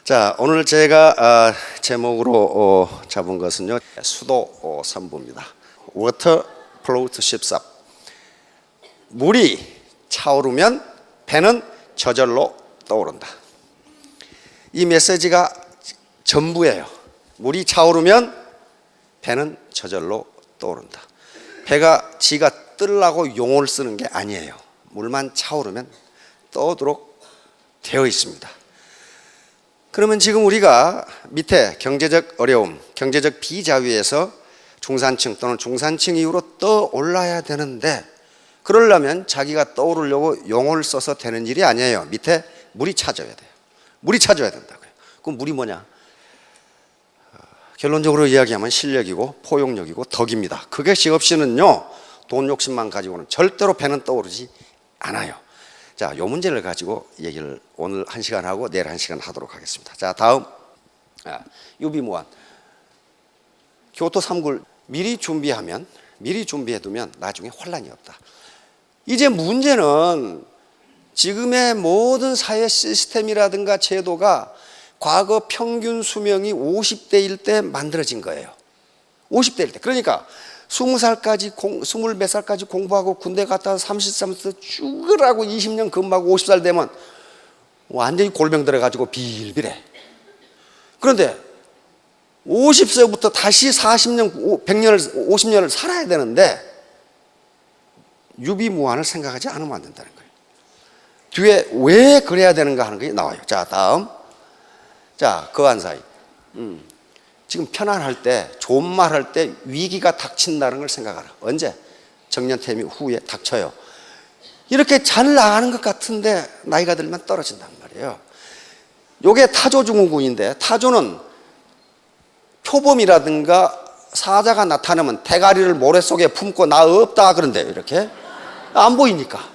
자, 오늘 제가 제목으로 잡은 것은요, 수도 선부입니다. Water floats ships up. 물이 차오르면 배는 저절로 떠오른다. 이 메시지가 전부예요. 물이 차오르면 배는 저절로 떠오른다. 배가 지가 뜨려고 용을 쓰는 게 아니에요. 물만 차오르면 떠오르도록 되어 있습니다. 그러면 지금 우리가 밑에 경제적 어려움, 경제적 비자유에서 중산층 또는 중산층 이후로 떠올라야 되는데, 그러려면 자기가 떠오르려고 용을 써서 되는 일이 아니에요. 밑에 물이 찾아야 돼요. 물이 찾아야 된다고요. 그럼 물이 뭐냐? 결론적으로 이야기하면 실력이고 포용력이고 덕입니다. 그것이 없이는요, 돈 욕심만 가지고는 절대로 배는 떠오르지 않아요. 자, 요 문제를 가지고 얘기를 오늘 1시간 하고 내일 1시간 하도록 하겠습니다. 자, 다음 유비무환. 교토 3굴 미리 준비해두면 나중에 혼란이 없다. 이제 문제는 지금의 모든 사회 시스템이라든가 제도가 과거 평균 수명이 50대일 때 만들어진 거예요. 50대일 때. 그러니까 20살까지, 20몇 살까지 공부하고 군대 갔다 와서 33세 죽으라고 20년 근무하고 50살 되면 완전히 골병 들어가지고 빌빌해. 그런데 50세부터 다시 40년, 100년을, 50년을 살아야 되는데 유비무환을 생각하지 않으면 안 된다는 거예요. 뒤에 왜 그래야 되는가 하는 게 나와요. 자, 다음. 자, 거한 사이. 지금 편안할 때, 좋은 말 할 때 위기가 닥친다는 걸 생각하라. 언제? 정년퇴임 후에 닥쳐요. 이렇게 잘 나가는 것 같은데 나이가 들면 떨어진단 말이에요. 요게 타조증후군인데, 타조는 표범이라든가 사자가 나타나면 대가리를 모래 속에 품고 나 없다 그런데요. 이렇게 안 보이니까.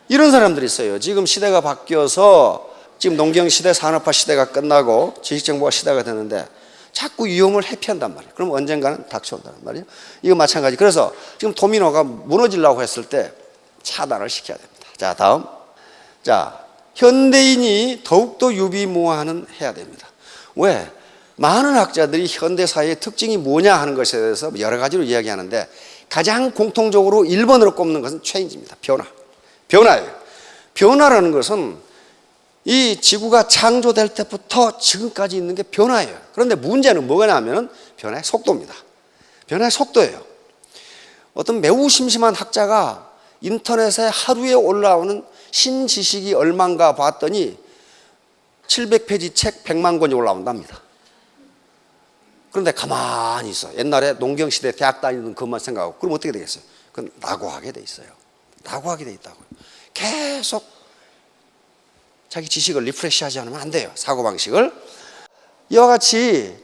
이런 사람들이 있어요. 지금 시대가 바뀌어서 지금 농경시대, 산업화 시대가 끝나고 지식정보화 시대가 되는데 자꾸 위험을 회피한단 말이에요. 그럼 언젠가는 닥쳐온다는 말이에요. 이거 마찬가지. 그래서 지금 도미노가 무너지려고 했을 때 차단을 시켜야 됩니다. 자, 다음. 자, 현대인이 더욱더 유비무환은 해야 됩니다. 왜? 많은 학자들이 현대 사회의 특징이 뭐냐 하는 것에 대해서 여러 가지로 이야기하는데, 가장 공통적으로 1번으로 꼽는 것은 체인지입니다. 변화예요. 변화라는 것은 이 지구가 창조될 때부터 지금까지 있는 게 변화예요. 그런데 문제는 뭐가 나면 변화의 속도입니다. 변화의 속도예요. 어떤 매우 심심한 학자가 인터넷에 하루에 올라오는 신지식이 얼마인가 봤더니 700페이지 책 100만 권이 올라온답니다. 그런데 가만히 있어. 옛날에 농경시대 대학 다니던 것만 생각하고, 그럼 어떻게 되겠어요? 그건 낙오하게 돼 있어요. 낙오하게 돼 있다고요. 계속 자기 지식을 리프레시하지 않으면 안 돼요. 사고방식을. 이와 같이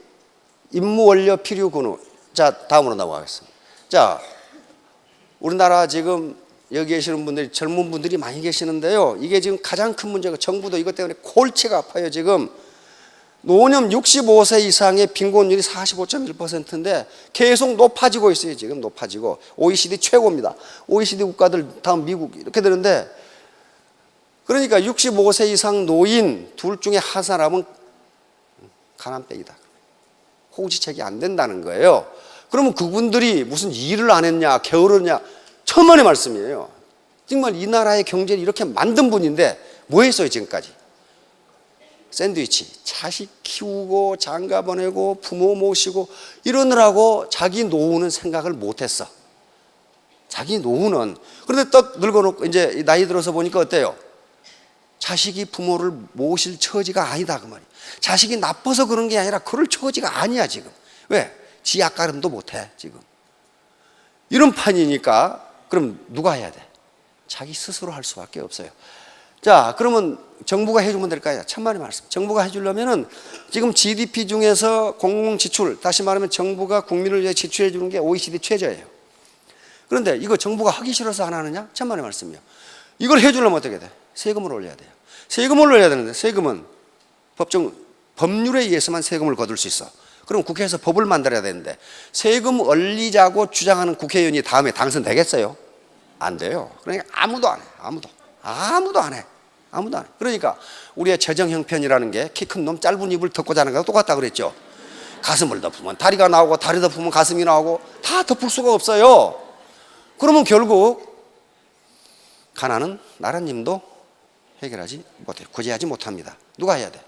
임무원료 필요근우. 자, 다음으로 넘어가겠습니다. 자, 우리나라 지금 여기 계시는 분들이, 젊은 분들이 많이 계시는데요, 이게 지금 가장 큰 문제가, 정부도 이것 때문에 골치가 아파요. 지금 노년 65세 이상의 빈곤율이 45.1%인데 계속 높아지고 있어요. 지금 높아지고. OECD 최고입니다. OECD 국가들 다음 미국 이렇게 되는데, 그러니까 65세 이상 노인 둘 중에 한 사람은 가난뱅이다. 호지책이 안 된다는 거예요. 그러면 그분들이 무슨 일을 안 했냐, 게으르냐, 천만의 말씀이에요. 정말 이 나라의 경제를 이렇게 만든 분인데 뭐 했어요 지금까지? 샌드위치, 자식 키우고 장가 보내고 부모 모시고 이러느라고 자기 노후는 생각을 못했어. 자기 노후는. 그런데 딱 늙어놓고 이제 나이 들어서 보니까 어때요? 자식이 부모를 모실 처지가 아니다 그 말이에요. 자식이 나빠서 그런 게 아니라 그럴 처지가 아니야 지금. 왜? 지 앞가림도 못해 지금. 이런 판이니까 그럼 누가 해야 돼? 자기 스스로 할 수밖에 없어요. 자, 그러면 정부가 해주면 될까요? 천만의 말씀. 정부가 해주려면은 지금 GDP 중에서 공공지출, 다시 말하면 정부가 국민을 위해 지출해 주는 게 OECD 최저예요. 그런데 이거 정부가 하기 싫어서 안 하느냐? 천만의 말씀이요. 이걸 해주려면 어떻게 돼? 세금을 올려야 돼요. 세금을 올려야 되는데, 세금은 법률에 의해서만 세금을 거둘 수 있어. 그럼 국회에서 법을 만들어야 되는데, 세금 올리자고 주장하는 국회의원이 다음에 당선되겠어요? 안 돼요. 그러니까 아무도 안 해. 아무도 안 해. 아무도 안 해. 그러니까 우리의 재정 형편이라는 게 키 큰 놈 짧은 입을 덮고 자는 거랑 똑같다 그랬죠. 가슴을 덮으면 다리가 나오고 다리 덮으면 가슴이 나오고 다 덮을 수가 없어요. 그러면 결국 가난은 나라님도 해결하지 못해요. 구제하지 못합니다. 누가 해야 돼?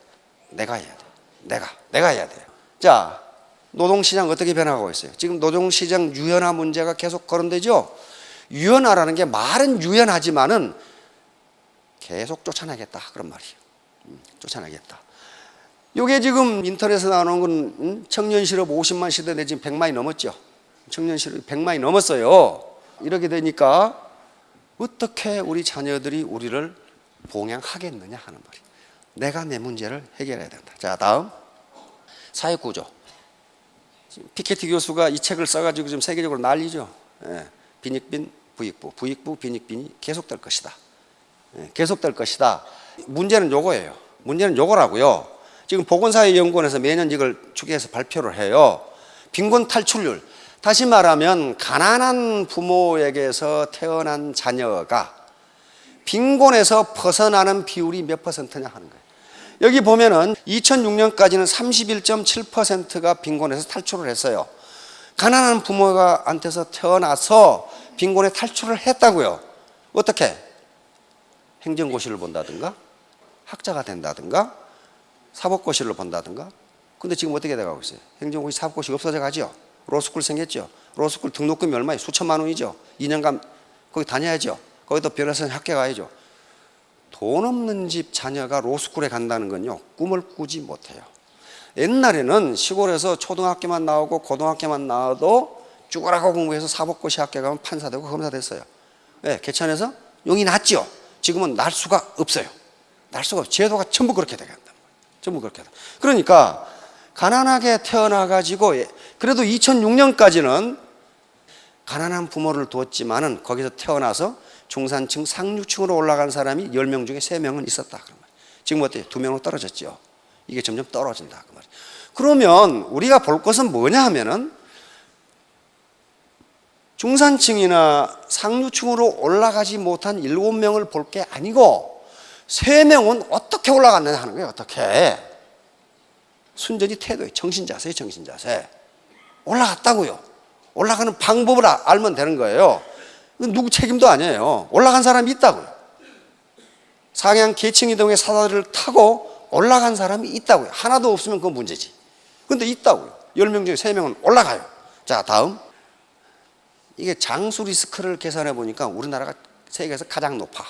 내가 해야 돼. 내가 해야 돼요. 자, 노동시장 어떻게 변화하고 있어요? 지금 노동시장 유연화 문제가 계속 거론되죠. 유연화라는 게 말은 유연하지만은 계속 쫓아내겠다 그런 말이에요. 쫓아내겠다. 이게 지금 인터넷에 나오는 건 청년 실업 50만 시대 지금 100만이 넘었죠. 청년 실업 100만이 넘었어요. 이렇게 되니까 어떻게 우리 자녀들이 우리를 봉양하겠느냐 하는 말이에요. 내가 내 문제를 해결해야 된다. 자, 다음 사회구조. 피케티 교수가 이 책을 써가지고 지금 세계적으로 난리죠. 빈익빈, 부익부, 부익부, 빈익빈이 계속될 것이다. 계속될 것이다. 문제는 요거예요. 문제는 요거라고요. 지금 보건사회연구원에서 매년 이걸 추계해서 발표를 해요. 빈곤 탈출률. 다시 말하면 가난한 부모에게서 태어난 자녀가 빈곤에서 벗어나는 비율이 몇 퍼센트냐 하는 거예요. 여기 보면은 2006년까지는 31.7%가 빈곤에서 탈출을 했어요. 가난한 부모한테서 태어나서 빈곤에 탈출을 했다고요. 어떻게? 행정고시를 본다든가 학자가 된다든가 사법고시를 본다든가. 근데 지금 어떻게 돼가고 있어요? 행정고시 사법고시 없어져 가죠. 로스쿨 생겼죠. 로스쿨 등록금이 얼마예요? 수천만 원이죠. 2년간 거기 다녀야죠. 거기도 변호사 학교 가야죠. 돈 없는 집 자녀가 로스쿨에 간다는 건요, 꿈을 꾸지 못해요. 옛날에는 시골에서 초등학교만 나오고 고등학교만 나와도 죽어라고 공부해서 사법고시 학교 가면 판사 되고 검사 됐어요. 네, 개천에서 용이 났죠. 지금은 날 수가 없어요. 날 수가 없어요. 제도가 전부 그렇게 되게 한다. 전부 그렇게 돼. 그러니까 가난하게 태어나가지고 그래도 2006년까지는 가난한 부모를 두었지만은 거기서 태어나서 중산층 상류층으로 올라간 사람이 10명 중에 3명은 있었다. 지금 어때요? 2명으로 떨어졌죠. 이게 점점 떨어진다. 그 말이에요. 그러면 우리가 볼 것은 뭐냐 하면은 중산층이나 상류층으로 올라가지 못한 7명을 볼 게 아니고 3명은 어떻게 올라갔느냐 하는 거예요. 어떻게? 순전히 태도에 정신자세에 정신자세. 올라갔다고요. 올라가는 방법을 알면 되는 거예요. 누구 책임도 아니에요. 올라간 사람이 있다고요. 상향 계층 이동의 사다리를 타고 올라간 사람이 있다고요. 하나도 없으면 그건 문제지. 근데 있다고요. 10명 중에 3명은 올라가요. 자, 다음. 이게 장수 리스크를 계산해 보니까 우리나라가 세계에서 가장 높아.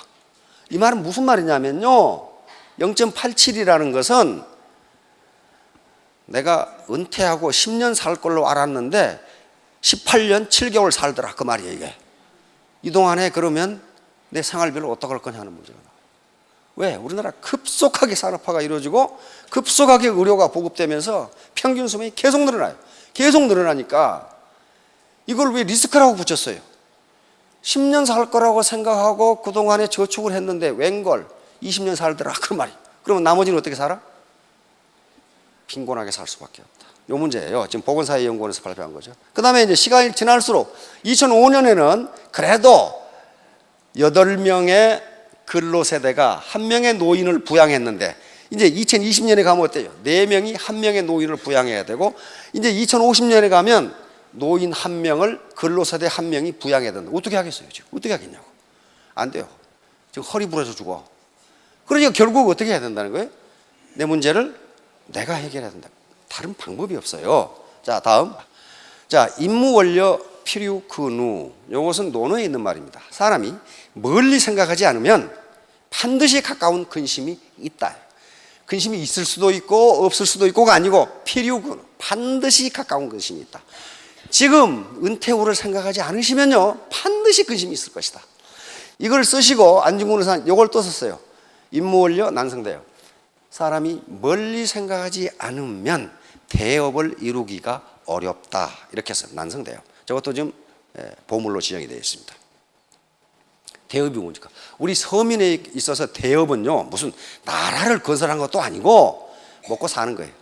이 말은 무슨 말이냐면요, 0.87이라는 것은 내가 은퇴하고 10년 살 걸로 알았는데 18년 7개월 살더라, 그 말이에요. 이게 이동안에 그러면 내 생활비를 어떻게 할 거냐 하는 문제가 나와요. 왜? 우리나라 급속하게 산업화가 이루어지고 급속하게 의료가 보급되면서 평균 수명이 계속 늘어나요. 계속 늘어나니까 이걸 왜 리스크라고 붙였어요? 10년 살 거라고 생각하고 그동안에 저축을 했는데 웬걸 20년 살더라, 그 말이. 그러면 나머지는 어떻게 살아? 빈곤하게 살 수밖에 없다. 이 문제예요. 지금 보건사회연구원에서 발표한 거죠. 그 다음에 이제 시간이 지날수록 2005년에는 그래도 8명의 근로세대가 1명의 노인을 부양했는데 이제 2020년에 가면 어때요? 4명이 1명의 노인을 부양해야 되고 이제 2050년에 가면 노인 1명을 근로세대 1명이 부양해야 된다. 어떻게 하겠어요? 지금 어떻게 하겠냐고. 안 돼요. 지금 허리 부러져 죽어. 그러니까 결국 어떻게 해야 된다는 거예요? 내 문제를 내가 해결해야 된다. 다른 방법이 없어요. 자, 다음. 자, 임무원료 필요 근우. 이것은 논어에 있는 말입니다. 사람이 멀리 생각하지 않으면 반드시 가까운 근심이 있다. 근심이 있을 수도 있고 없을 수도 있고가 아니고 필요 근우. 반드시 가까운 근심이 있다. 지금 은퇴 후를 생각하지 않으시면요, 반드시 근심이 있을 것이다. 이걸 쓰시고 안중근 의사는 이걸 또 썼어요. 임무원료 난성대요. 사람이 멀리 생각하지 않으면 대업을 이루기가 어렵다. 이렇게 해서 난성대요. 저것도 지금 보물로 지정이 되어 있습니다. 대업이 뭡니까? 우리 서민에 있어서 대업은요, 무슨 나라를 건설한 것도 아니고 먹고 사는 거예요.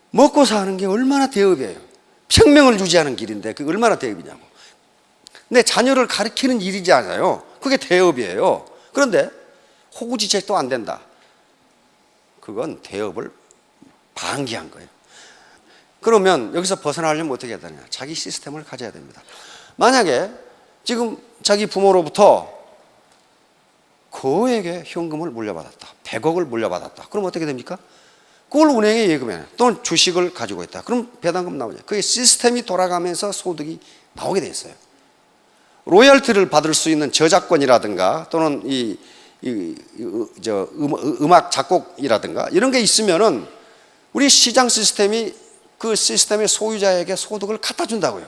먹고 사는 게 얼마나 대업이에요. 생명을 유지하는 길인데 그게 얼마나 대업이냐고. 근데 자녀를 가르치는 일이지 않아요. 그게 대업이에요. 그런데 호구지책도 안 된다. 그건 대업을 방기한 거예요. 그러면 여기서 벗어나려면 어떻게 해야 되느냐? 자기 시스템을 가져야 됩니다. 만약에 지금 자기 부모로부터 거액의 현금을 물려받았다. 100억을 물려받았다. 그럼 어떻게 됩니까? 그걸 은행에 예금해. 또는 주식을 가지고 있다. 그럼 배당금 나오냐? 그게 시스템이 돌아가면서 소득이 나오게 돼 있어요. 로열티를 받을 수 있는 저작권이라든가 또는 음악 작곡이라든가 이런 게 있으면은 우리 시장 시스템이 그 시스템의 소유자에게 소득을 갖다 준다고요.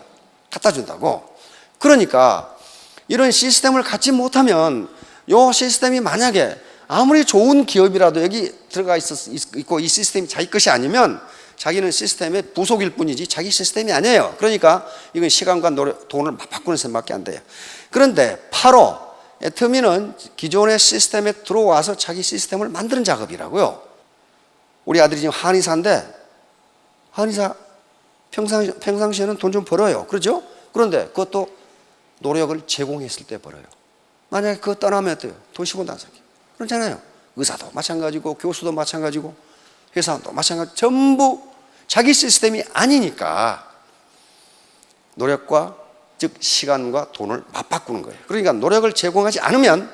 갖다 준다고. 그러니까 이런 시스템을 갖지 못하면 이 시스템이 만약에 아무리 좋은 기업이라도 여기 들어가 있고 이 시스템이 자기 것이 아니면 자기는 시스템의 부속일 뿐이지 자기 시스템이 아니에요. 그러니까 이건 시간과 돈을 바꾸는 셈밖에 안 돼요. 그런데 바로 애터미는 기존의 시스템에 들어와서 자기 시스템을 만드는 작업이라고요. 우리 아들이 지금 한의사인데 한의사 평상시에는 돈 좀 벌어요. 그렇죠? 그런데 그것도 노력을 제공했을 때 벌어요. 만약에 그거 떠나면 어때요? 돈 10원도 안 생겨요. 그렇잖아요. 의사도 마찬가지고 교수도 마찬가지고 회사도 마찬가지. 전부 자기 시스템이 아니니까 노력과 즉 시간과 돈을 맞바꾸는 거예요. 그러니까 노력을 제공하지 않으면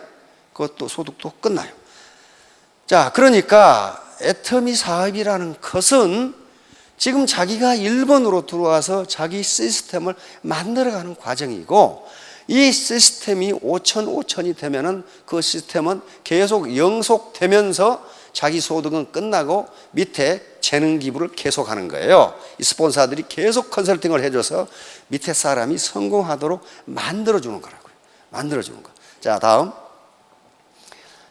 그것도 소득도 끝나요. 자, 그러니까 애터미 사업이라는 것은 지금 자기가 일본으로 들어와서 자기 시스템을 만들어가는 과정이고 이 시스템이 5천이 되면은 그 시스템은 계속 영속되면서 자기 소득은 끝나고 밑에 재능 기부를 계속하는 거예요. 이 스폰서들이 계속 컨설팅을 해줘서 밑에 사람이 성공하도록 만들어주는 거라고요. 만들어주는 거. 자, 다음.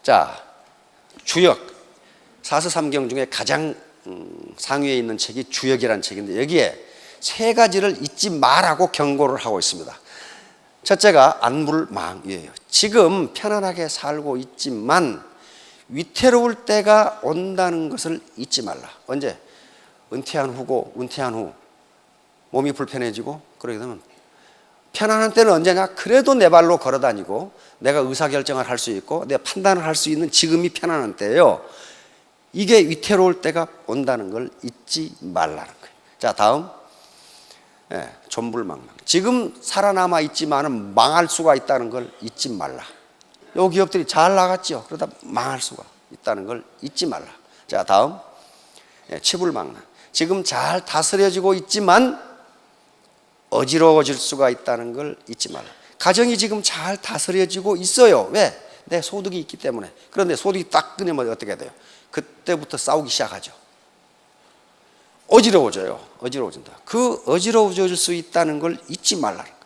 자, 주역. 사서삼경 중에 가장 상위에 있는 책이 주역이라는 책인데 여기에 세 가지를 잊지 말라고 경고를 하고 있습니다. 첫째가 안물망이에요. 지금 편안하게 살고 있지만 위태로울 때가 온다는 것을 잊지 말라. 언제? 은퇴한 후 몸이 불편해지고 그러게 되면 편안한 때는 언제냐? 그래도 내 발로 걸어다니고 내가 의사결정을 할 수 있고 내 판단을 할 수 있는 지금이 편안한 때예요. 이게 위태로울 때가 온다는 걸 잊지 말라는 거예요. 자, 다음. 존불망망. 지금 살아남아 있지만은 망할 수가 있다는 걸 잊지 말라. 요 기업들이 잘 나갔죠. 그러다 망할 수가 있다는 걸 잊지 말라. 자, 다음. 치불망망. 지금 잘 다스려지고 있지만 어지러워질 수가 있다는 걸 잊지 말라. 가정이 지금 잘 다스려지고 있어요. 왜? 내 소득이 있기 때문에. 그런데 소득이 딱 끊으면 어떻게 돼요? 그때부터 싸우기 시작하죠. 어지러워진다. 그 어지러워질 수 있다는 걸 잊지 말라는 거예요.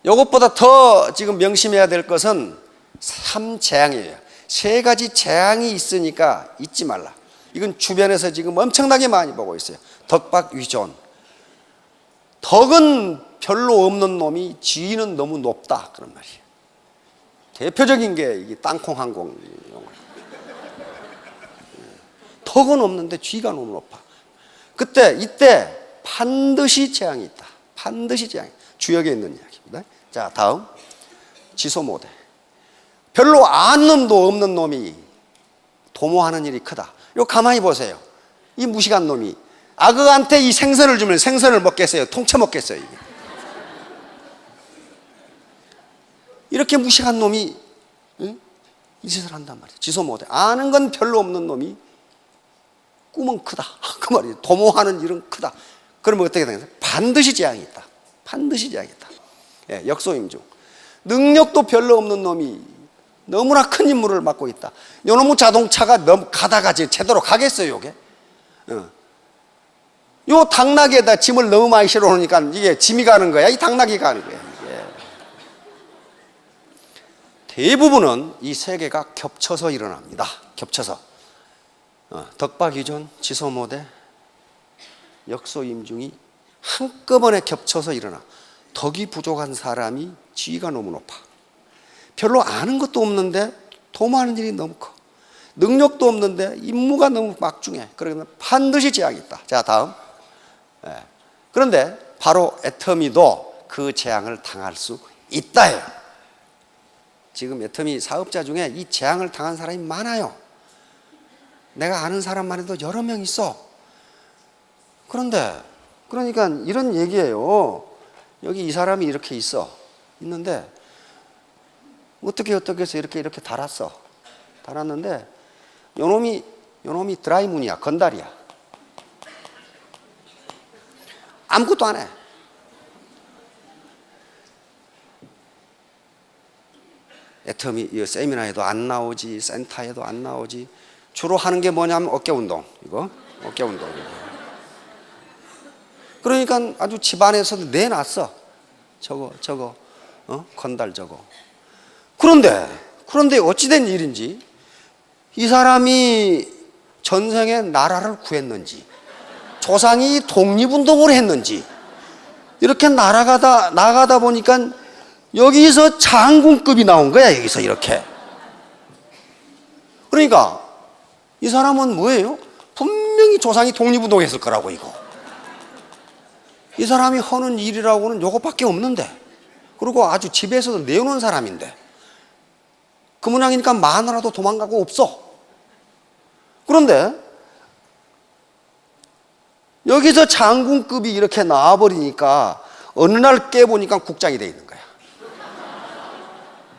이것보다 더 지금 명심해야 될 것은 3재앙이에요. 세 가지 재앙이 있으니까 잊지 말라. 이건 주변에서 지금 엄청나게 많이 보고 있어요. 덕박위존. 덕은 별로 없는 놈이 지위는 너무 높다. 그런 말이에요. 대표적인 게 이게 땅콩항공. 덕은 없는데 지위가 너무 높아. 이때 반드시 재앙이 있다. 반드시 재앙이. 주역에 있는 이야기입니다. 자, 다음. 지소모대. 별로 아는 놈도 없는 놈이 도모하는 일이 크다. 이거 가만히 보세요. 이 무식한 놈이 악어한테 이 생선을 주면 생선을 먹겠어요? 통째 먹겠어요? 이게. 이렇게 무식한 놈이 이 짓을 한단 말이에요. 지소모대. 아는 건 별로 없는 놈이 꿈은 크다. 그 말이에요. 도모하는 일은 크다. 그러면 어떻게 되겠어요? 반드시 재앙이 있다. 반드시 재앙이 있다. 예, 역소임중. 능력도 별로 없는 놈이 너무나 큰 임무를 맡고 있다. 요놈의 자동차가 가다가 제대로 가겠어요, 이게? 요 당나귀에다 짐을 너무 많이 실어 놓으니까 이게 짐이 가는 거야? 이 당나귀가 가는 거야. 예. 대부분은 이 세 개가 겹쳐서 일어납니다. 겹쳐서. 덕박위존, 지소모대, 역소임중이 한꺼번에 겹쳐서 일어나. 덕이 부족한 사람이 지위가 너무 높아. 별로 아는 것도 없는데 도모하는 일이 너무 커. 능력도 없는데 임무가 너무 막중해. 그러면 반드시 재앙이 있다. 자, 다음. 그런데 바로 애터미도 그 재앙을 당할 수 있다예요. 지금 애터미 사업자 중에 이 재앙을 당한 사람이 많아요. 내가 아는 사람만 해도 여러 명 있어. 그런데 그러니까 이런 얘기예요. 여기 이 사람이 이렇게 있는데 어떻게 해서 이렇게 달았는데 요놈이 드라이문이야. 건달이야. 아무것도 안 해. 애터미 세미나에도 안 나오지, 센터에도 안 나오지. 주로 하는 게 뭐냐면 어깨 운동. 어깨 운동. 그러니까 아주 집안에서도 내놨어. 저거, 건달 저거. 그런데 어찌된 일인지 이 사람이 전생에 나라를 구했는지, 조상이 독립운동을 했는지, 이렇게 나가다 보니까 여기서 장군급이 나온 거야, 여기서 이렇게. 그러니까 이 사람은 뭐예요? 분명히 조상이 독립운동 했을 거라고, 이거. 이 사람이 하는 일이라고는 요것밖에 없는데, 그리고 아주 집에서도 내어놓은 사람인데, 그 모양이니까 마누라도 도망가고 없어. 그런데 여기서 장군급이 이렇게 나와버리니까 어느 날 깨보니까 국장이 돼 있는 거야.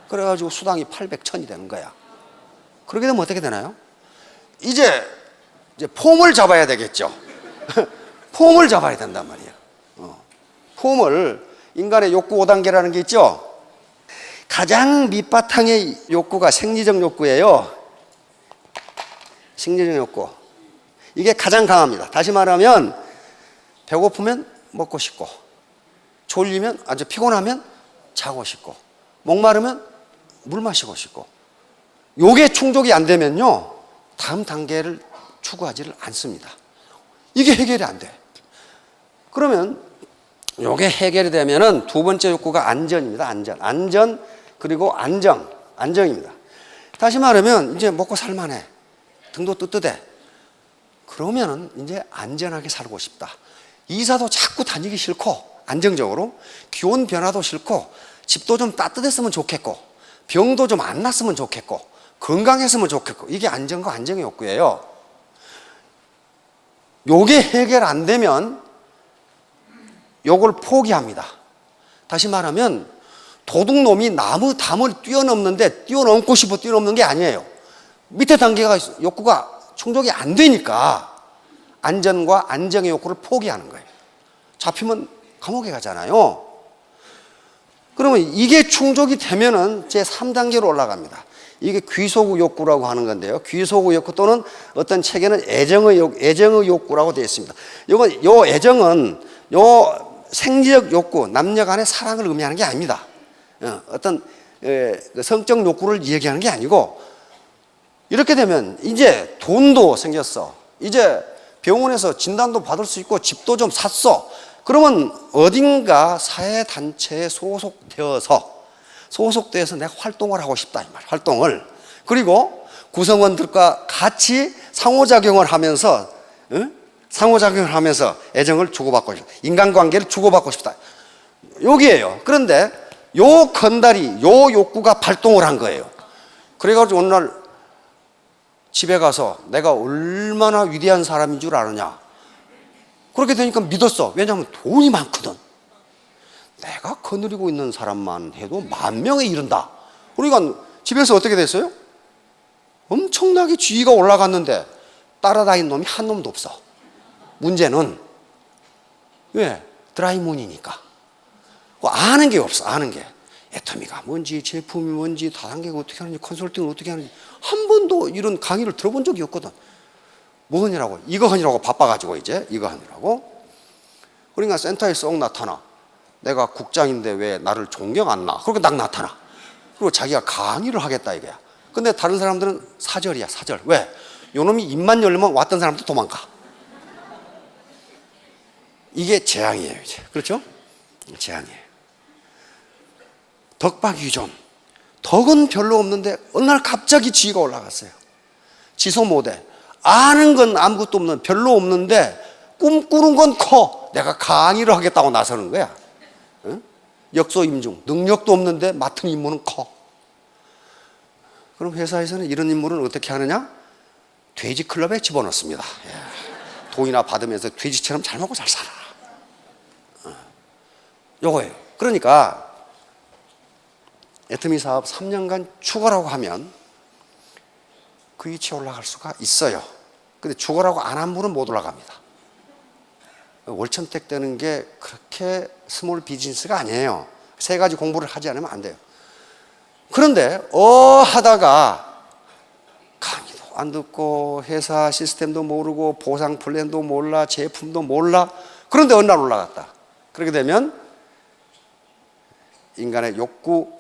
그래가지고 수당이 800, 1000이 되는 거야. 그렇게 되면 어떻게 되나요? 이제 폼을 잡아야 되겠죠. 폼을 잡아야 된단 말이야. 폼을, 인간의 욕구 5단계라는 게 있죠. 가장 밑바탕의 욕구가 생리적 욕구예요. 생리적 욕구. 이게 가장 강합니다. 다시 말하면 배고프면 먹고 싶고, 졸리면, 아주 피곤하면 자고 싶고, 목마르면 물 마시고 싶고, 요게 충족이 안 되면요 다음 단계를 추구하지를 않습니다. 이게 해결이 안 돼. 그러면 요게 해결이 되면은 두 번째 욕구가 안전입니다. 안전 그리고 안정입니다. 다시 말하면 이제 먹고 살만해, 등도 뜨뜻해. 그러면은 이제 안전하게 살고 싶다. 이사도 자꾸 다니기 싫고, 안정적으로 기온 변화도 싫고, 집도 좀 따뜻했으면 좋겠고, 병도 좀 안 났으면 좋겠고, 건강했으면 좋겠고, 이게 안정과 안정의 욕구예요. 요게 해결 안 되면 요걸 포기합니다. 다시 말하면 도둑놈이 나무 담을 뛰어넘는데 뛰어넘고 싶어 뛰어넘는 게 아니에요. 밑에 단계가 욕구가 충족이 안 되니까 안전과 안정의 욕구를 포기하는 거예요. 잡히면 감옥에 가잖아요. 그러면 이게 충족이 되면은 제 3단계로 올라갑니다. 이게 귀소구 욕구라고 하는 건데요. 귀소구 욕구 또는 어떤 책에는 애정의 욕구라고 되어 있습니다. 요 애정은 요 생리적 욕구, 남녀 간의 사랑을 의미하는 게 아닙니다. 어떤 성적 욕구를 얘기하는 게 아니고, 이렇게 되면 이제 돈도 생겼어. 이제 병원에서 진단도 받을 수 있고 집도 좀 샀어. 그러면 어딘가 사회단체에 소속되어서 내가 활동을 하고 싶다, 이 말. 활동을. 그리고 구성원들과 같이 상호작용을 하면서 애정을 주고받고 싶다. 인간관계를 주고받고 싶다. 여기에요. 그런데 요 건달이 요 욕구가 발동을 한 거예요. 그래가지고 어느 날 집에 가서 내가 얼마나 위대한 사람인 줄 아느냐. 그렇게 되니까 믿었어. 왜냐하면 돈이 많거든. 내가 거느리고 있는 사람만 해도 10,000명에 이른다. 그러니까 집에서 어떻게 됐어요? 엄청나게 지위가 올라갔는데 따라다니는 놈이 한 놈도 없어. 문제는 왜? 드라이문이니까. 아는 게 없어. 아는 게. 애터미가 뭔지, 제품이 뭔지, 다단계가 어떻게 하는지, 컨설팅을 어떻게 하는지 한 번도 이런 강의를 들어본 적이 없거든. 뭐 하느라고? 이거 하느라고 바빠가지고 이제 이거 하느라고. 그러니까 센터에 쏙 나타나. 내가 국장인데 왜 나를 존경 안 나? 그렇게 딱 나타나. 그리고 자기가 강의를 하겠다 이거야. 근데 다른 사람들은 사절이야, 사절. 왜? 요놈이 입만 열면 왔던 사람도 도망가. 이게 재앙이에요, 이제. 그렇죠? 재앙이에요. 덕박유존. 덕은 별로 없는데 어느 날 갑자기 지위가 올라갔어요. 지소 못해. 아는 건 아무것도 없는, 별로 없는데 꿈꾸는 건 커. 내가 강의를 하겠다고 나서는 거야. 응? 역소임중. 능력도 없는데 맡은 임무는 커. 그럼 회사에서는 이런 인물은 어떻게 하느냐? 돼지 클럽에 집어넣습니다. 돈이나 받으면서 돼지처럼 잘 먹고 잘 살아라. 요거예요. 그러니까 애터미 사업 3년간 죽어라고 하면 그 위치에 올라갈 수가 있어요. 근데 죽어라고 안 한 분은 못 올라갑니다. 월천택 되는 게 그렇게 스몰 비즈니스가 아니에요. 세 가지 공부를 하지 않으면 안 돼요. 그런데 하다가 강의도 안 듣고 회사 시스템도 모르고 보상 플랜도 몰라 제품도 몰라. 그런데 어느 날 올라갔다. 그렇게 되면 인간의 욕구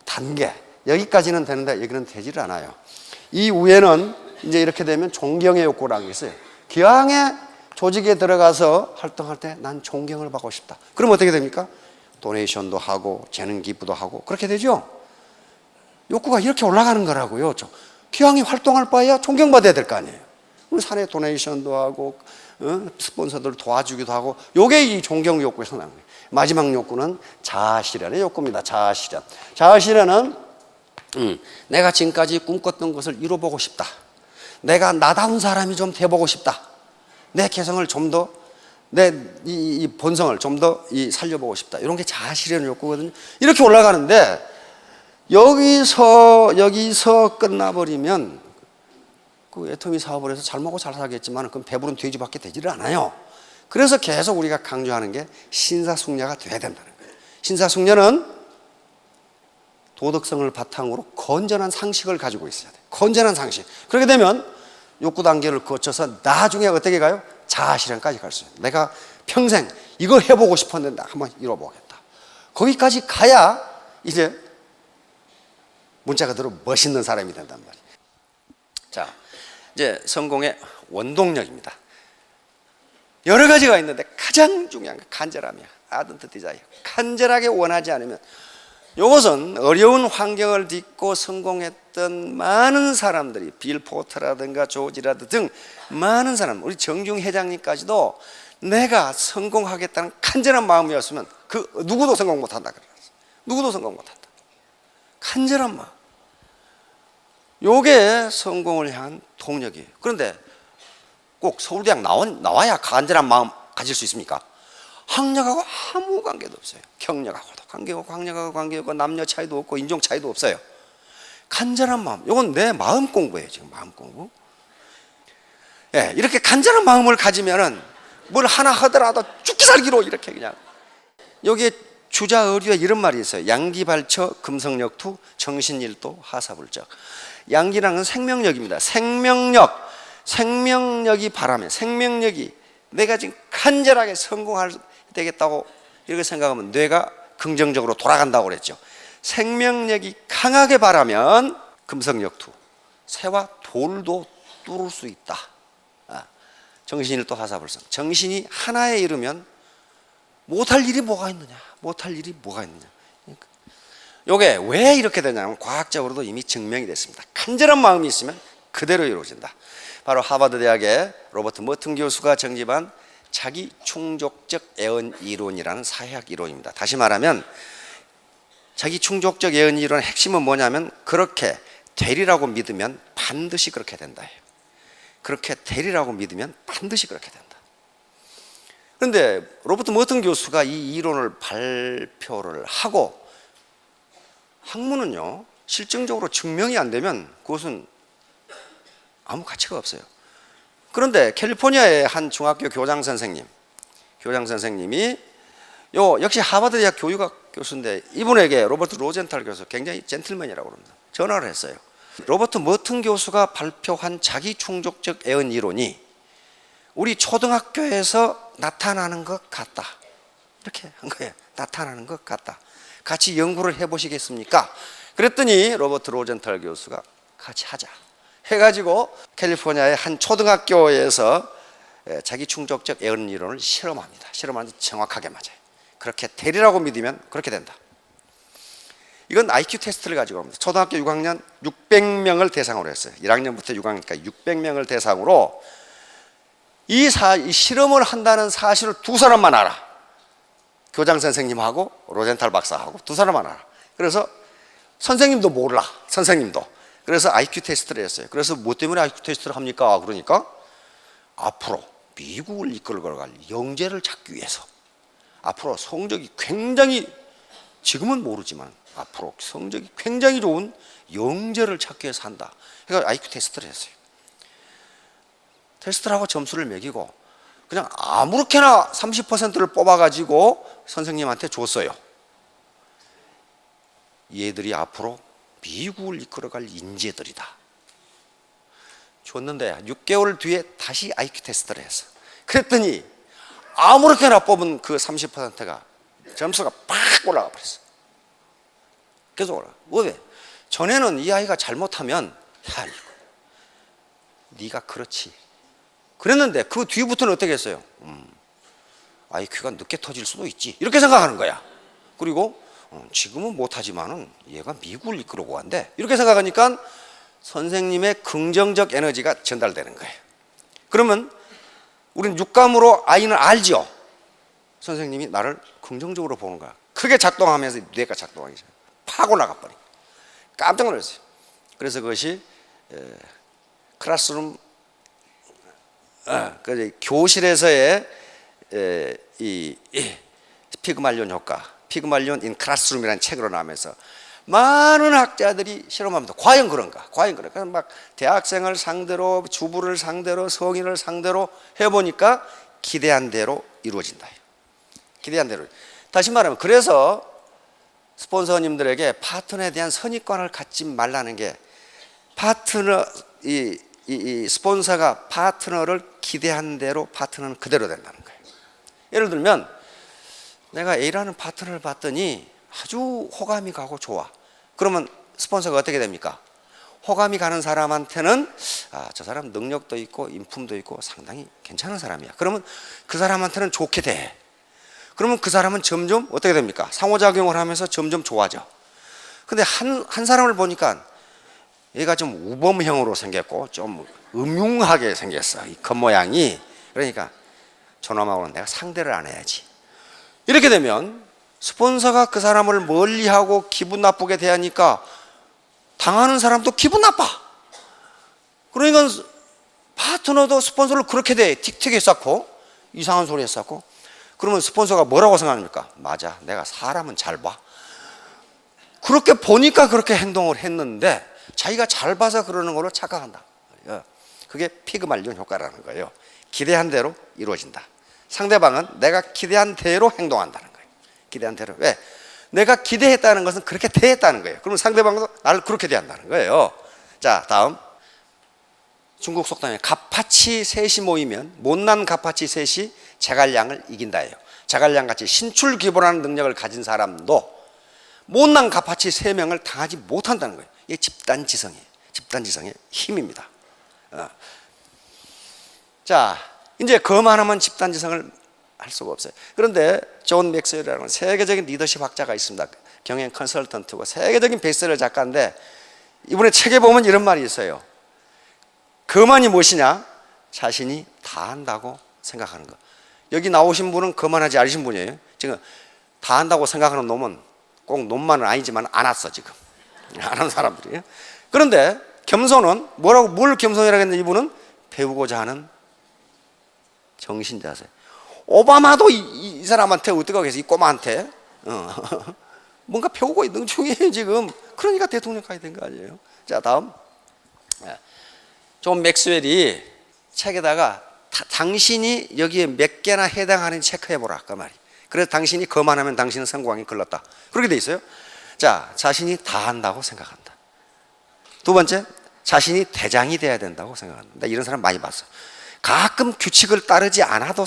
단계 여기까지는 되는데 여기는 되지를 않아요. 이 위에는 이제 이렇게 되면 존경의 욕구라는 게 있어요. 기왕에 조직에 들어가서 활동할 때 난 존경을 받고 싶다. 그럼 어떻게 됩니까? 도네이션도 하고 재능 기부도 하고 그렇게 되죠. 욕구가 이렇게 올라가는 거라고요. 기왕에 활동할 바에야 존경받아야 될 거 아니에요. 산에 도네이션도 하고 스폰서들 도와주기도 하고 요게 이 존경 욕구에서 나는 거예요. 마지막 욕구는 자아실현의 욕구입니다. 자아실현. 자아실현은 내가 지금까지 꿈꿨던 것을 이뤄보고 싶다. 내가 나다운 사람이 좀 돼보고 싶다. 내 개성을 좀 더, 내 이 본성을 좀 더 살려보고 싶다. 이런 게 자아실현 욕구거든요. 이렇게 올라가는데 여기서 끝나버리면 그 애터미 사업을 해서 잘 먹고 잘 살겠지만 그건 배부른 돼지밖에 되지를 않아요. 그래서 계속 우리가 강조하는 게 신사숙녀가 돼야 된다는 거예요. 신사숙녀는 도덕성을 바탕으로 건전한 상식을 가지고 있어야 돼요. 건전한 상식. 그렇게 되면 욕구 단계를 거쳐서 나중에 어떻게 가요? 자아실현까지 갈 수 있어요. 내가 평생 이거 해보고 싶었는데 한번 이뤄보겠다. 거기까지 가야 이제 문자 그대로 멋있는 사람이 된단 말이에요. 자, 이제 성공의 원동력입니다. 여러 가지가 있는데 가장 중요한 게 간절함이야. 아던트 디자이어. 간절하게 원하지 않으면 이것은 어려운 환경을 딛고 성공했던 많은 사람들이 빌 포터라든가 조지라드 등 많은 사람, 우리 정중 회장님까지도 내가 성공하겠다는 간절한 마음이었으면 그 누구도 성공 못한다 그랬어요. 누구도 성공 못한다. 간절한 마음. 요게 성공을 향한 동력이에요. 그런데 꼭 서울대학 나와야 간절한 마음 가질 수 있습니까? 학력하고 아무 관계도 없어요. 경력하고도 관계없고 학력하고 관계없고 남녀 차이도 없고 인종 차이도 없어요. 간절한 마음. 이건 내 마음 공부예요. 지금 마음 공부. 예, 이렇게 간절한 마음을 가지면은 뭘 하나 하더라도 죽기 살기로 이렇게 그냥. 여기에 주자의료에 이런 말이 있어요. 양기발처 금성역투 정신일도 하사불적. 양기라는 건 생명력입니다. 생명력이 바라면 생명력이 내가 지금 간절하게 성공할 되겠다고 이렇게 생각하면 뇌가 긍정적으로 돌아간다고 그랬죠. 생명력이 강하게 바라면 금성역투 새와 돌도 뚫을 수 있다. 정신일도 하사불성. 정신이 하나에 이르면 못할 일이 뭐가 있느냐. 못할 일이 뭐가 있느냐. 이게 왜 이렇게 되냐면 과학적으로도 이미 증명이 됐습니다. 간절한 마음이 있으면 그대로 이루어진다. 바로 하버드 대학의 로버트 머튼 교수가 정립한 자기 충족적 애언 이론이라는 사회학 이론입니다. 다시 말하면 자기 충족적 애언 이론의 핵심은 뭐냐면 그렇게 되리라고 믿으면 반드시 그렇게 된다. 그렇게 되리라고 믿으면 반드시 그렇게 된다. 그런데 로버트 머튼 교수가 이 이론을 발표를 하고 학문은요 실증적으로 증명이 안 되면 그것은 아무 가치가 없어요. 그런데 캘리포니아의 한 중학교 교장 선생님이 역시 하버드 대학 교육학 교수인데 이분에게 로버트 로젠탈 교수 굉장히 젠틀맨이라고 합니다. 전화를 했어요. 로버트 머튼 교수가 발표한 자기 충족적 애언 이론이 우리 초등학교에서 나타나는 것 같다. 이렇게 한 거예요. 나타나는 것 같다. 같이 연구를 해보시겠습니까? 그랬더니 로버트 로젠탈 교수가 같이 하자 해가지고 캘리포니아의 한 초등학교에서 자기 충족적 애언 이론을 실험합니다. 실험하는데 정확하게 맞아요. 그렇게 되리라고 믿으면 그렇게 된다. 이건 IQ 테스트를 가지고 합니다. 초등학교 6학년 600명을 대상으로 했어요. 1학년부터 6학년까지 600명을 대상으로 이 실험을 한다는 사실을 두 사람만 알아. 교장 선생님하고 로젠탈 박사하고 두 사람만 알아. 그래서 선생님도 몰라. 선생님도. 그래서 IQ 테스트를 했어요. 그래서 뭐 때문에 IQ 테스트를 합니까? 그러니까 앞으로 미국을 이끌어갈 영재를 찾기 위해서, 앞으로 성적이 굉장히, 지금은 모르지만 앞으로 성적이 굉장히 좋은 영재를 찾기 위해서 한다. 그러니까 IQ 테스트를 했어요. 테스트를 하고 점수를 매기고 그냥 아무렇게나 30%를 뽑아가지고 선생님한테 줬어요. 얘들이 앞으로 미국을 이끌어갈 인재들이다. 줬는데 6개월 뒤에 다시 IQ 테스트를 했어. 그랬더니 아무렇게나 뽑은 그 30%가 점수가 팍 올라가 버렸어. 계속 올라가. 왜? 전에는 이 아이가 잘못하면 야, 네가 그렇지 그랬는데 그 뒤부터는 어떻게 했어요? IQ가 늦게 터질 수도 있지 이렇게 생각하는 거야. 그리고 지금은 못하지만은 얘가 미국을 이끌고 간대 이렇게 생각하니까 선생님의 긍정적 에너지가 전달되는 거예요. 그러면 우리는 육감으로 아이는 알죠. 선생님이 나를 긍정적으로 보는 거야. 크게 작동하면서 뇌가 작동하기 시작해. 파고 나가버린 거야. 깜짝 놀랐어요. 그래서 그것이 클래스룸 교실에서의 이 피그말리온 효과, 피그말리온 인 클래스룸이라는 책으로 나오면서 많은 학자들이 실험합니다. 과연 그런가? 과연 그런가? 막 대학생을 상대로, 주부를 상대로, 성인을 상대로 해보니까 기대한 대로 이루어진다. 기대한 대로. 다시 말하면 그래서 스폰서님들에게 파트너에 대한 선입관을 갖지 말라는 게, 파트너 이 스폰서가 파트너를 기대한 대로 파트너는 그대로 된다는 거예요. 예를 들면 내가 A라는 파트너를 봤더니 아주 호감이 가고 좋아. 그러면 스폰서가 어떻게 됩니까? 호감이 가는 사람한테는 저 사람 능력도 있고 인품도 있고 상당히 괜찮은 사람이야. 그러면 그 사람한테는 좋게 돼. 그러면 그 사람은 점점 어떻게 됩니까? 상호작용을 하면서 점점 좋아져. 근데 한 사람을 보니까 얘가 좀 우범형으로 생겼고 좀 음흉하게 생겼어. 이 겉모양이. 그러니까 저놈하고는 내가 상대를 안 해야지. 이렇게 되면 스폰서가 그 사람을 멀리하고 기분 나쁘게 대하니까 당하는 사람도 기분 나빠. 그러니까 파트너도 스폰서를 그렇게 대. 틱틱 쌓고 이상한 소리 쌓고. 그러면 스폰서가 뭐라고 생각합니까? 맞아, 내가 사람은 잘 봐. 그렇게 보니까 그렇게 행동을 했는데 자기가 잘 봐서 그러는 걸로 착각한다. 그게 피그말리온 효과라는 거예요. 기대한 대로 이루어진다. 상대방은 내가 기대한 대로 행동한다는 거예요. 기대한 대로. 왜? 내가 기대했다는 것은 그렇게 대했다는 거예요. 그러면 상대방도 나를 그렇게 대한다는 거예요. 자, 다음. 중국 속담에 갑파치 셋이 모이면 못난 갑파치 셋이 제갈량을 이긴다예요. 제갈량같이 신출기본하는 능력을 가진 사람도 못난 갑파치 3명을 당하지 못한다는 거예요. 이게 집단지성이에요. 집단지성의 힘입니다. 자, 이제 그만하면 집단지성을 할 수가 없어요. 그런데 존 맥스웰이라는 세계적인 리더십 학자가 있습니다. 경영 컨설턴트고 세계적인 베스트셀러 작가인데 이번에 책에 보면 이런 말이 있어요. 그만이 무엇이냐? 자신이 다 한다고 생각하는 거. 여기 나오신 분은 그만하지 않으신 분이에요. 지금 다 한다고 생각하는 놈은 꼭 놈만은 아니지만 안 왔어 지금. 안 한 사람들이에요. 그런데 겸손은 뭐라고, 뭘 겸손이라고 했는데 이분은 배우고자 하는 정신자세. 오바마도 이 사람한테 어떻게 하겠어? 이 꼬마한테 뭔가 배우고 있는 중이에요 지금. 그러니까 대통령까지 된 거 아니에요. 자, 다음. 존 맥스웰이 책에다가 당신이 여기에 몇 개나 해당하는지 체크해보라 그 말이. 그래서 당신이 그만하면 당신은 성공하기 걸렀다. 그렇게 돼 있어요. 자, 자신이 다 한다고 생각한다. 두 번째, 자신이 대장이 돼야 된다고 생각한다. 나 이런 사람 많이 봤어. 가끔 규칙을 따르지 않아도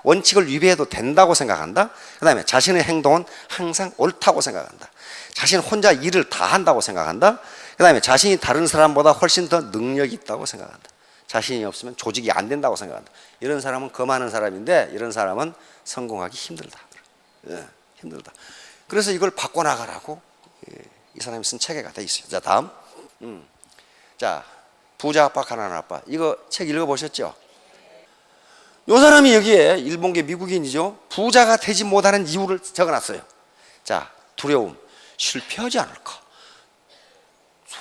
원칙을 위배해도 된다고 생각한다. 그 다음에 자신의 행동은 항상 옳다고 생각한다. 자신 혼자 일을 다 한다고 생각한다. 그 다음에 자신이 다른 사람보다 훨씬 더 능력이 있다고 생각한다. 자신이 없으면 조직이 안 된다고 생각한다. 이런 사람은 거만한 사람인데 이런 사람은 성공하기 힘들다. 힘들다. 그래서 이걸 바꿔나가라고 이 사람이 쓴 책에 돼 있어요. 자, 다음. 자, 부자 아빠, 가난한 아빠. 이거 책 읽어보셨죠? 이 사람이 여기에 일본계 미국인이죠. 부자가 되지 못하는 이유를 적어놨어요. 자, 두려움. 실패하지 않을까?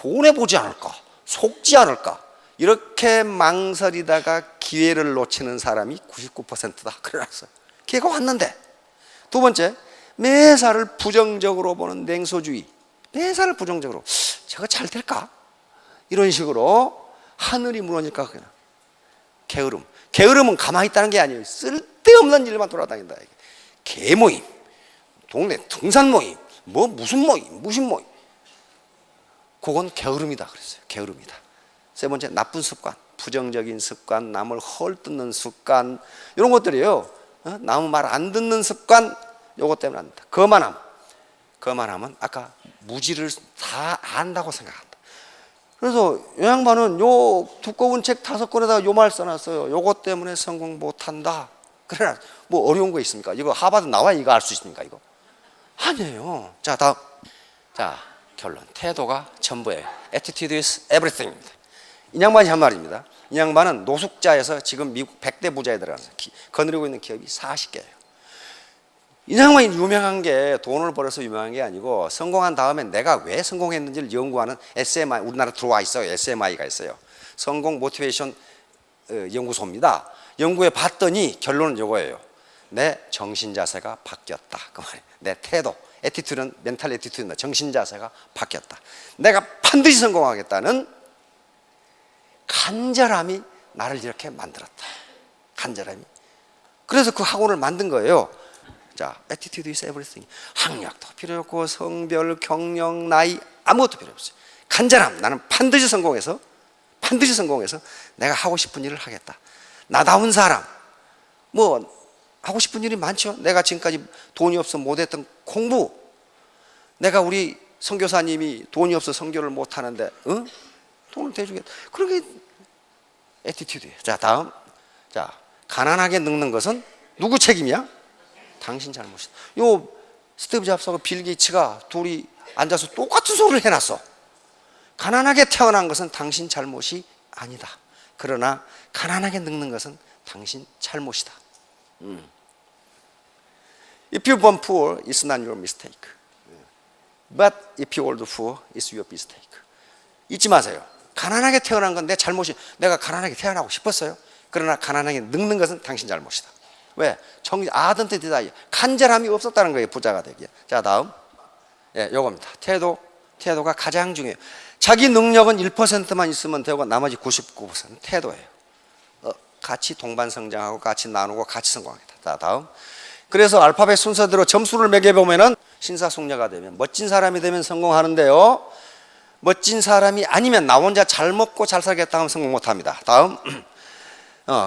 손해보지 않을까, 속지 않을까, 이렇게 망설이다가 기회를 놓치는 사람이 99%다. 그래놨어요. 기회가 왔는데. 두 번째, 매사를 부정적으로 보는 냉소주의. 매사를 부정적으로, 저거 잘 될까? 이런 식으로 하늘이 무너질까? 그냥 게으름. 게으름은 가만히 있다는 게 아니에요. 쓸데없는 일만 돌아다닌다. 개모임, 동네 등산 모임, 뭐 무슨 모임, 무슨 모임. 그건 게으름이다 그랬어요. 게으름이다. 세 번째, 나쁜 습관, 부정적인 습관, 남을 헐뜯는 습관, 이런 것들이에요. 남 말 안 듣는 습관, 요것 때문에 안 된다. 그만하면 아까 무지를 다 안다고 생각한다. 그래서 요 양반은 요 두꺼운 책 5권에다가 요 말 써놨어요. 요것 때문에 성공 못한다. 그래, 뭐 어려운 거 있습니까? 이거 하버드 나와 이거 알 수 있습니까? 이거 아니에요. 자, 다음. 자, 결론. 태도가 전부예요. Attitude is everything입니다. 이 양반이 한 말입니다. 이 양반은 노숙자에서 지금 미국 100대 부자에 들어가서 거느리고 있는 기업이 40개예요. 이 양반이 유명한 게 돈을 벌어서 유명한 게 아니고 성공한 다음에 내가 왜 성공했는지를 연구하는 SMI, 우리나라 들어와 있어요. SMI가 있어요. 성공 모티베이션 연구소입니다. 연구해 봤더니 결론은 이거예요. 내 정신 자세가 바뀌었다. 그 말이에요. 내 태도, 애티튜드는 멘탈 애티튜드입니다. 정신 자세가 바뀌었다. 내가 반드시 성공하겠다는 간절함이 나를 이렇게 만들었다. 간절함이. 그래서 그 학원을 만든 거예요. 자, attitude is everything. 학력도 필요 없고 성별, 경력, 나이 아무것도 필요 없어요. 간절함. 나는 반드시 성공해서 내가 하고 싶은 일을 하겠다. 나다운 사람. 뭐 하고 싶은 일이 많죠. 내가 지금까지 돈이 없어 못했던 공부. 내가 우리 선교사님이 돈이 없어 선교를 못하는데 돈을 대주겠다. 그런 게 애티튜드예요. 자, 다음. 자, 가난하게 늙는 것은 누구 책임이야? 당신 잘못이다. 요 스티브 잡스하고 빌 게이츠가 둘이 앉아서 똑같은 소리를 해놨어. 가난하게 태어난 것은 당신 잘못이 아니다. 그러나 가난하게 늙는 것은 당신 잘못이다. If you born poor, it's not your mistake. But if you old poor, it's your mistake. 잊지 마세요. 가난하게 태어난 건 내 잘못이. 내가 가난하게 태어나고 싶었어요. 그러나 가난하게 늙는 것은 당신 잘못이다. 왜? 아던트 디자이 간절함이 없었다는 거예요. 부자가 되기에. 자, 다음. 예, 요겁니다. 태도가 가장 중요해요. 자기 능력은 1%만 있으면 되고 나머지 99%는 태도예요. 같이 동반 성장하고 같이 나누고 같이 성공하겠다. 자, 다음. 그래서 알파벳 순서대로 점수를 매겨보면은 신사숙녀가 되면, 멋진 사람이 되면 성공하는데요. 멋진 사람이 아니면 나 혼자 잘 먹고 잘 살겠다 하면 성공 못합니다. 다음.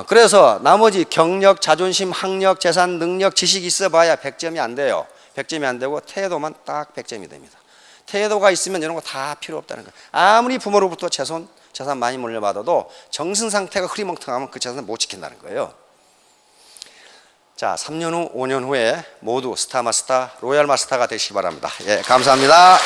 그래서 나머지 경력, 자존심, 학력, 재산, 능력, 지식이 있어봐야 100점이 안 돼요. 100점이 안 되고 태도만 딱 100점이 됩니다. 태도가 있으면 이런 거 다 필요 없다는 거예요. 아무리 부모로부터 재산 많이 물려받아도 정신 상태가 흐리멍텅하면 그 재산 못 지킨다는 거예요. 자, 3년 후, 5년 후에 모두 스타 마스터, 로얄 마스터가 되시기 바랍니다. 예, 감사합니다.